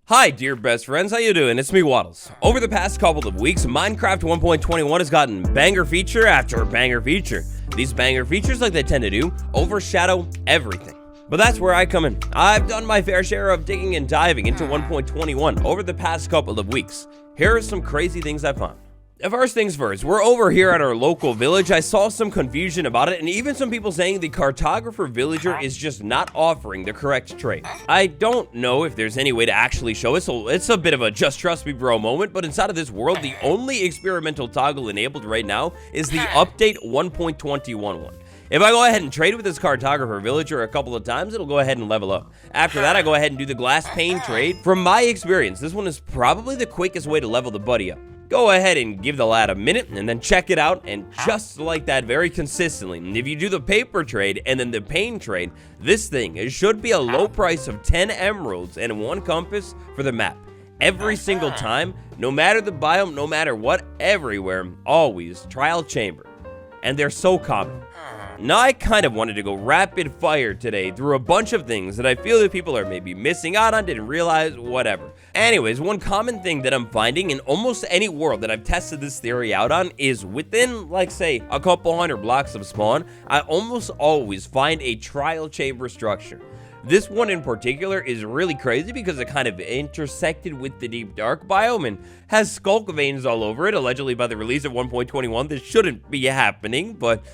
Hi dear best friends, how you doing? It's me, Waddles. Over the past couple of weeks, Minecraft 1.21 has gotten banger feature after banger feature. These banger features, like they tend to do, overshadow everything. But that's where I come in. I've done my fair share of digging and diving into 1.21 over the past couple of weeks. Here are some crazy things I found. First things first, we're over here at our local village. I saw some confusion about it, and even some people saying the Cartographer villager is just not offering the correct trade. I don't know if there's any way to actually show it, so it's a bit of a just trust me bro moment, but inside of this world, the only experimental toggle enabled right now is the update 1.21 one. If I go ahead and trade with this Cartographer villager a couple of times, it'll go ahead and level up. After that, I go ahead and do the glass pane trade. From my experience, this one is probably the quickest way to level the buddy up. Go ahead and give the lad a minute and then check it out, and just like that, very consistently, if you do the paper trade and then the pane trade, this thing should be a low price of 10 emeralds and 1 compass for the map. Every single time, no matter the biome, no matter what, everywhere, always trial chamber. And they're so common. Now, I kind of wanted to go rapid fire today through a bunch of things that I feel that people are maybe missing out on, didn't realize, whatever. Anyways, one common thing that I'm finding in almost any world that I've tested this theory out on is within, like, say, a couple hundred blocks of spawn, I almost always find a trial chamber structure. This one in particular is really crazy because it kind of intersected with the deep dark biome and has skulk veins all over it. Allegedly by the release of 1.21, this shouldn't be happening, but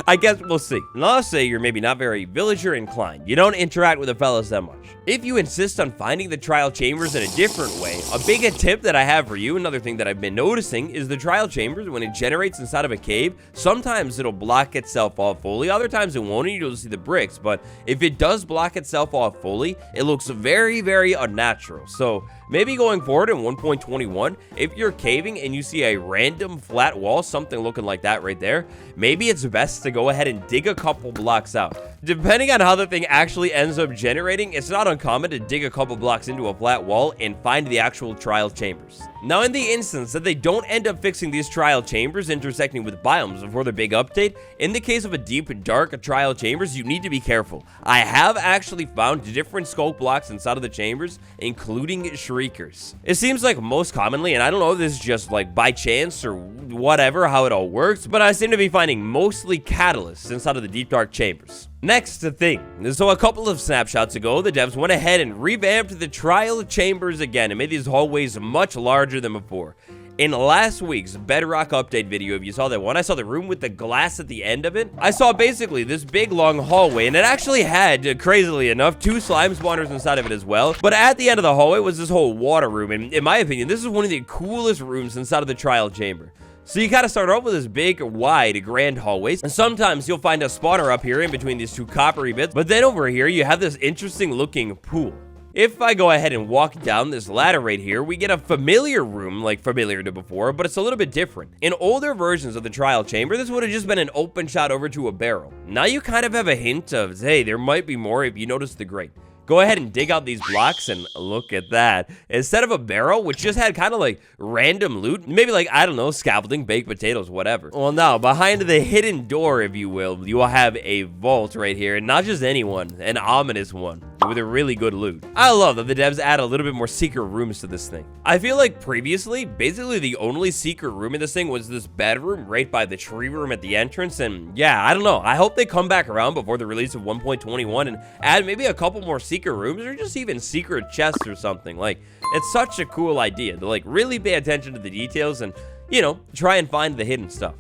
I guess we'll see. Now, let's say you're maybe not very villager inclined. You don't interact with the fellas that much. If you insist on finding the trial chambers in a different way, a big tip that I have for you, another thing that I've been noticing, is the trial chambers, when it generates inside of a cave, sometimes it'll block itself off fully, other times it won't, and you'll see the bricks, but if it does block itself off fully, it looks very, very unnatural. So maybe going forward in 1.21, if you're caving and you see a random flat wall, something looking like that right there, maybe it's best to go ahead and dig a couple blocks out. Depending on how the thing actually ends up generating, it's not uncommon to dig a couple blocks into a flat wall and find the actual trial chambers. Now, in the instance that they don't end up fixing these trial chambers intersecting with biomes before the big update, in the case of a deep and dark trial chambers, you need to be careful. I have actually found different skulk blocks inside of the chambers, including shriekers. It seems like most commonly, and I don't know if this is just like by chance or whatever, how it all works, but I seem to be finding mostly catalysts inside of the deep dark chambers. Next thing, so a couple of snapshots ago, the devs went ahead and revamped the trial chambers again and made these hallways much larger than before. In last week's Bedrock update video, if you saw that one, I saw the room with the glass at the end of it. I saw basically this big long hallway, and it actually had, crazily enough, 2 slime spawners inside of it as well. But at the end of the hallway was this whole water room, and in my opinion, this is one of the coolest rooms inside of the trial chamber. So you gotta start off with this big, wide, grand hallways, and sometimes you'll find a spawner up here in between these 2 coppery bits, but then over here you have this interesting looking pool. If I go ahead and walk down this ladder right here, we get a familiar room, like familiar to before, but it's a little bit different. In older versions of the trial chamber, this would have just been an open shot over to a barrel. Now you kind of have a hint of, hey, there might be more if you notice the grate. Go ahead and dig out these blocks and look at that. Instead of a barrel, which just had kind of like random loot, maybe like, I don't know, scaffolding, baked potatoes, whatever. Well, now, behind the hidden door, if you will have a vault right here, and not just any one, an ominous one with a really good loot. I love that the devs add a little bit more secret rooms to this thing. I feel like previously, basically the only secret room in this thing was this bedroom right by the tree room at the entrance, and yeah, I don't know. I hope they come back around before the release of 1.21 and add maybe a couple more secret rooms or just even secret chests or something. Like, it's such a cool idea to like really pay attention to the details and, you know, try and find the hidden stuff.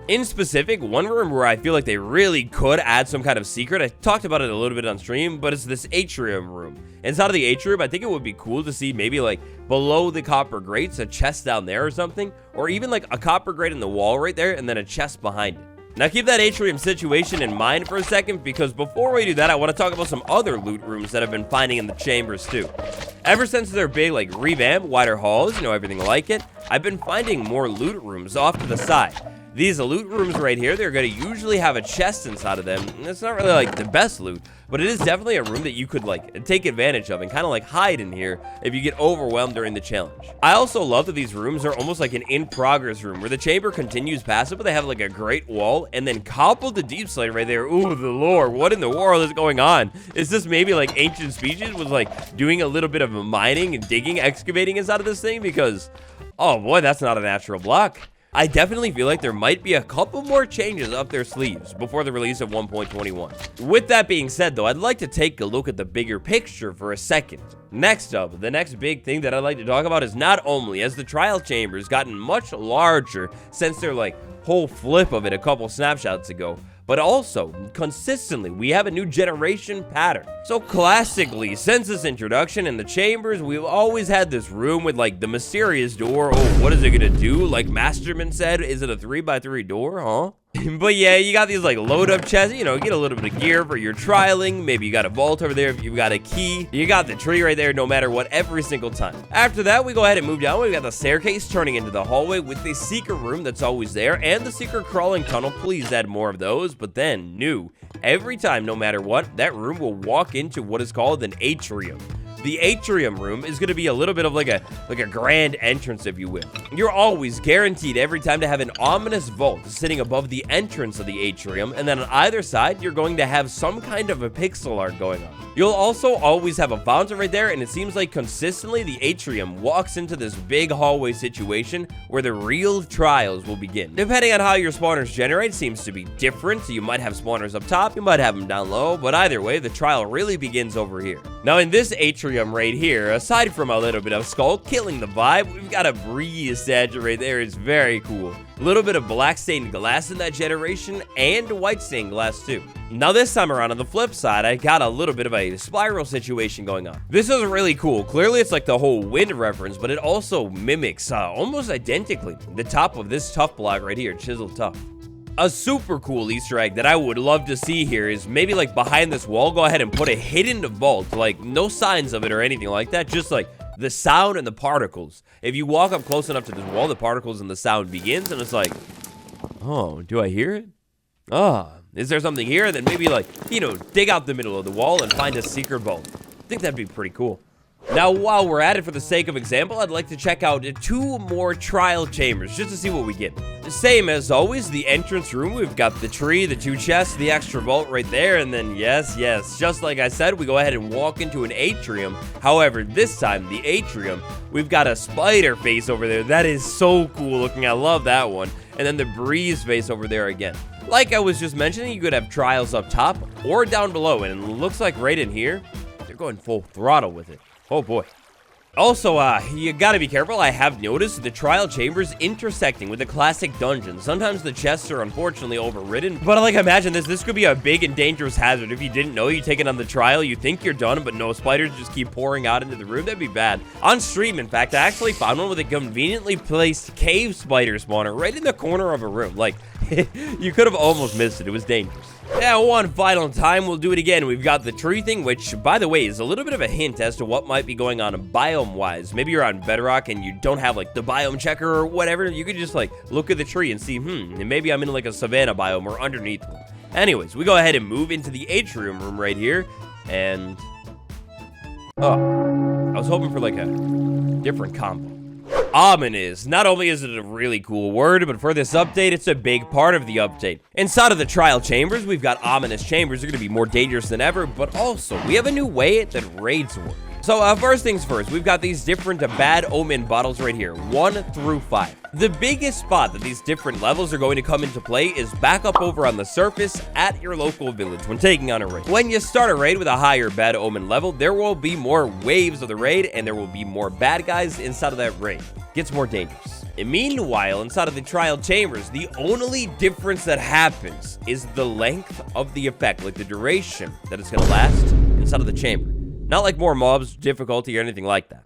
In specific, one room where I feel like they really could add some kind of secret, I talked about it a little bit on stream, but it's this atrium room. Inside of the atrium, I think it would be cool to see maybe like below the copper grates, a chest down there or something, or even like a copper grate in the wall right there and then a chest behind it. Now keep that atrium situation in mind for a second, because before we do that, I want to talk about some other loot rooms that I've been finding in the chambers too. Ever since their big like revamp, wider halls, you know, everything like it, I've been finding more loot rooms off to the side. These loot rooms right here, they're going to usually have a chest inside of them. And it's not really like the best loot, but it is definitely a room that you could like take advantage of and kind of like hide in here if you get overwhelmed during the challenge. I also love that these rooms are almost like an in-progress room where the chamber continues past it, but they have like a great wall and then cobbled the deep slate right there. Ooh, the lore. What in the world is going on? Is this maybe like ancient species was like doing a little bit of mining and digging, excavating inside of this thing? Because, oh boy, that's not a natural block. I definitely feel like there might be a couple more changes up their sleeves before the release of 1.21. With that being said, though, I'd like to take a look at the bigger picture for a second. Next up, the next big thing that I'd like to talk about is not only has the trial chambers gotten much larger since their like whole flip of it a couple snapshots ago, but also, consistently, we have a new generation pattern. So classically, since this introduction in the chambers, we've always had this room with like the mysterious door. Oh, what is it gonna do? Like Masterman said, is it a 3x3 door, huh? But yeah, you got these like load up chests, you know, get a little bit of gear for your trialing. Maybe you got a vault over there if you've got a key. You got the tree right there no matter what every single time. After that, we go ahead and move down. We've got the staircase turning into the hallway with the secret room that's always there and the secret crawling tunnel. Please add more of those, but then new. Every time, no matter what, that room will walk into what is called an atrium. The atrium room is going to be a little bit of like a grand entrance, if you will. You're always guaranteed every time to have an ominous vault sitting above the entrance of the atrium, and then on either side, you're going to have some kind of a pixel art going on. You'll also always have a fountain right there, and it seems like consistently the atrium walks into this big hallway situation where the real trials will begin. Depending on how your spawners generate, seems to be different. So you might have spawners up top, you might have them down low, but either way, the trial really begins over here. Now in this atrium right here, aside from a little bit of skull killing the vibe, we've got a breeze statue right there. It's very cool. A little bit of black stained glass in that generation and white stained glass too. Now this time around on the flip side, I got a little bit of a spiral situation going on. This is really cool. Clearly it's like the whole wind reference, but it also mimics almost identically the top of this tough block right here, chiseled tough. A super cool Easter egg that I would love to see here is maybe like behind this wall, go ahead and put a hidden vault, like no signs of it or anything like that, just like the sound and the particles. If you walk up close enough to this wall, the particles and the sound begins, and it's like, oh, do I hear it? Ah, is there something here? Then maybe like, you know, dig out the middle of the wall and find a secret vault. I think that'd be pretty cool. Now, while we're at it, for the sake of example, I'd like to check out 2 more trial chambers just to see what we get. Same as always, the entrance room, we've got the tree, the 2 chests, the extra vault right there, and then yes, just like I said, we go ahead and walk into an atrium. However, this time, the atrium, we've got a spider face over there. That is so cool looking. I love that one. And then the breeze face over there again. Like I was just mentioning, you could have trials up top or down below, and it looks like right in here, they're going full throttle with it. Oh boy. Also, you gotta be careful. I have noticed the trial chambers intersecting with the classic dungeon. Sometimes the chests are unfortunately overridden, but like imagine this could be a big and dangerous hazard. If you didn't know, you take it on the trial, you think you're done, but no, spiders just keep pouring out into the room. That'd be bad. On stream, in fact, I actually found one with a conveniently placed cave spider spawner right in the corner of a room. Like, you could have almost missed it. It was dangerous. Yeah, one final time, we'll do it again. We've got the tree thing, which, by the way, is a little bit of a hint as to what might be going on biome-wise. Maybe you're on Bedrock and you don't have, like, the biome checker or whatever. You could just, like, look at the tree and see, and maybe I'm in, like, a savanna biome or underneath one. Anyways, we go ahead and move into the atrium room right here, and... oh, I was hoping for, like, a different combo. Ominous. Not only is it a really cool word, but for this update, it's a big part of the update. Inside of the trial chambers, we've got ominous chambers. They're going to be more dangerous than ever, but also, we have a new way that raids work. So, first things first, we've got these different bad omen bottles right here, 1 through 5. The biggest spot that these different levels are going to come into play is back up over on the surface at your local village when taking on a raid. When you start a raid with a higher bad omen level, there will be more waves of the raid, and there will be more bad guys inside of that raid. Gets more dangerous. And meanwhile, inside of the trial chambers, the only difference that happens is the length of the effect, like the duration that it's going to last inside of the chamber. Not like more mobs, difficulty, or anything like that.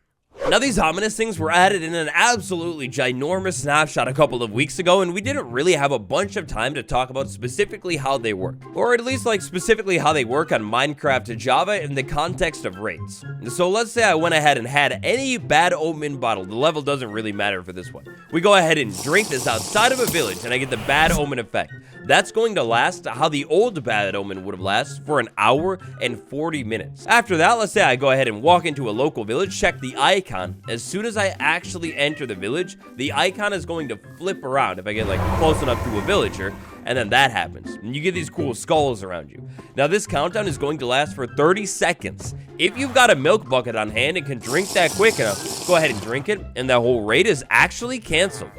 Now, these ominous things were added in an absolutely ginormous snapshot a couple of weeks ago, and we didn't really have a bunch of time to talk about specifically how they work, or at least like specifically how they work on Minecraft Java in the context of raids. So let's say I went ahead and had any bad Omen bottle. The level doesn't really matter for this one. We go ahead and drink this outside of a village, and I get the bad Omen effect. That's going to last how the old bad Omen would have lasted for an hour and 40 minutes. After that, let's say I go ahead and walk into a local village, check the icon. As soon as I actually enter the village, the icon is going to flip around if I get like close enough to a villager, and then that happens. And you get these cool skulls around you. Now, this countdown is going to last for 30 seconds. If you've got a milk bucket on hand and can drink that quick enough, go ahead and drink it, and that whole raid is actually canceled.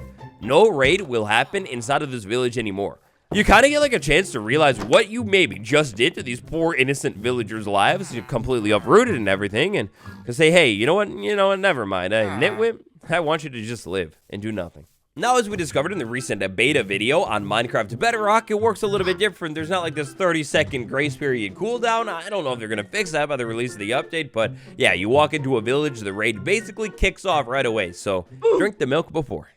No raid will happen inside of this village anymore. You kind of get like a chance to realize what you maybe just did to these poor innocent villagers' lives. You're completely uprooted and everything, and can say, hey, you know what, never mind. Nitwit, I want you to just live and do nothing. Now, as we discovered in the recent beta video on Minecraft Bedrock, it works a little bit different. There's not like this 30-second grace period cooldown. I don't know if they're going to fix that by the release of the update, but yeah, you walk into a village, the raid basically kicks off right away, so drink the milk before.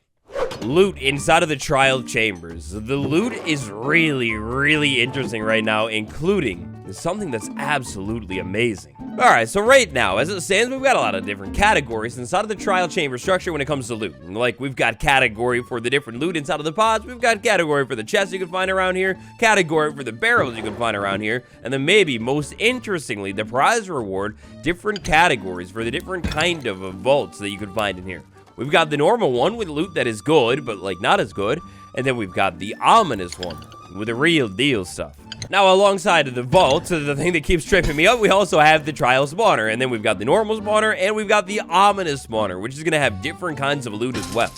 Loot inside of the trial chambers. The loot is really, really interesting right now, including something that's absolutely amazing. Alright, so right now, as it stands, we've got a lot of different categories inside of the trial chamber structure when it comes to loot. Like, we've got category for the different loot inside of the pods, we've got category for the chests you can find around here, category for the barrels you can find around here, and then maybe, most interestingly, the prize reward, different categories for the different kind of vaults that you can find in here. We've got the normal one with loot that is good, but like not as good. And then we've got the ominous one with the real deal stuff. Now, alongside of the vault, the thing that keeps tripping me up, we also have the trial spawner. And then we've got the normal spawner and we've got the ominous spawner, which is going to have different kinds of loot as well.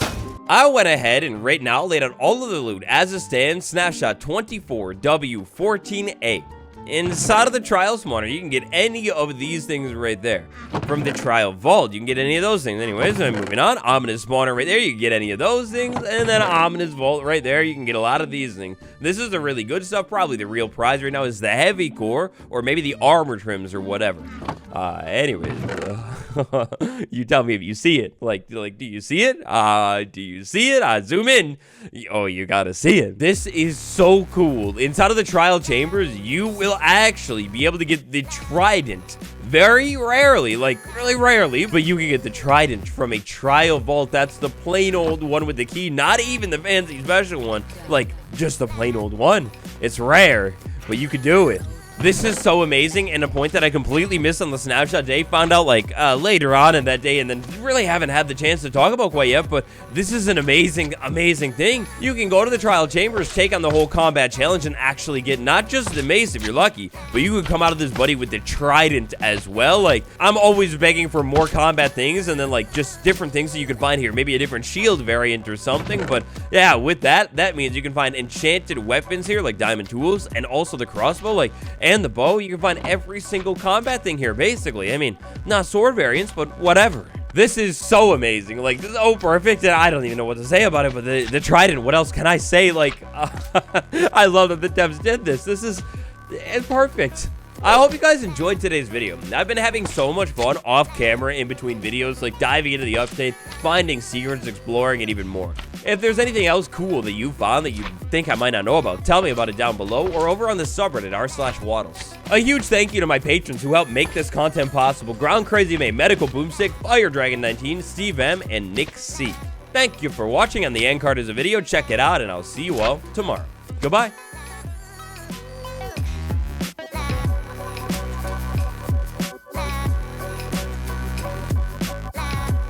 I went ahead and right now laid out all of the loot as it stands, snapshot 24W14A. Inside of the trial spawner, you can get any of these things right there. From the trial vault, you can get any of those things. Anyways, I'm moving on. Ominous spawner right there, you can get any of those things. And then ominous vault right there, you can get a lot of these things. This is the really good stuff. Probably the real prize right now is the heavy core, or maybe the armor trims or whatever. Anyways, you tell me if you see it. Like, do you see it? Do you see it? Zoom in. Oh, you gotta see it. This is so cool. Inside of the trial chambers, you will actually be able to get the trident. Very rarely, like really rarely, but you can get the trident from a trial vault. That's the plain old one with the key, not even the fancy special one, like just the plain old one. It's rare, but you could do it. This is so amazing, and a point that I completely missed on the snapshot day, found out like later on in that day, and then really haven't had the chance to talk about quite yet, but this is an amazing, amazing thing. You can go to the trial chambers, take on the whole combat challenge, and actually get not just the mace if you're lucky, but you could come out of this buddy with the trident as well. Like, I'm always begging for more combat things, and then like just different things that you can find here, maybe a different shield variant or something. But yeah, with that means you can find enchanted weapons here, like diamond tools, and also the crossbow, like, and the bow. You can find every single combat thing here, basically. I mean, not sword variants, but whatever. This is so amazing. Like, this is so perfect, and I don't even know what to say about it, but the trident, what else can I say? Like, I love that the devs did this. It's perfect. I hope you guys enjoyed today's video. I've been having so much fun off camera in between videos, like diving into the update, finding secrets, exploring, and even more. If there's anything else cool that you found that you think I might not know about, tell me about it down below or over on the subreddit r/waddles. A huge thank you to my patrons who helped make this content possible: Ground Crazy May, Medical Boomstick, Fire Dragon 19, Steve M, and Nick C. Thank you for watching. On the end card is a video. Check it out, and I'll see you all tomorrow. Goodbye.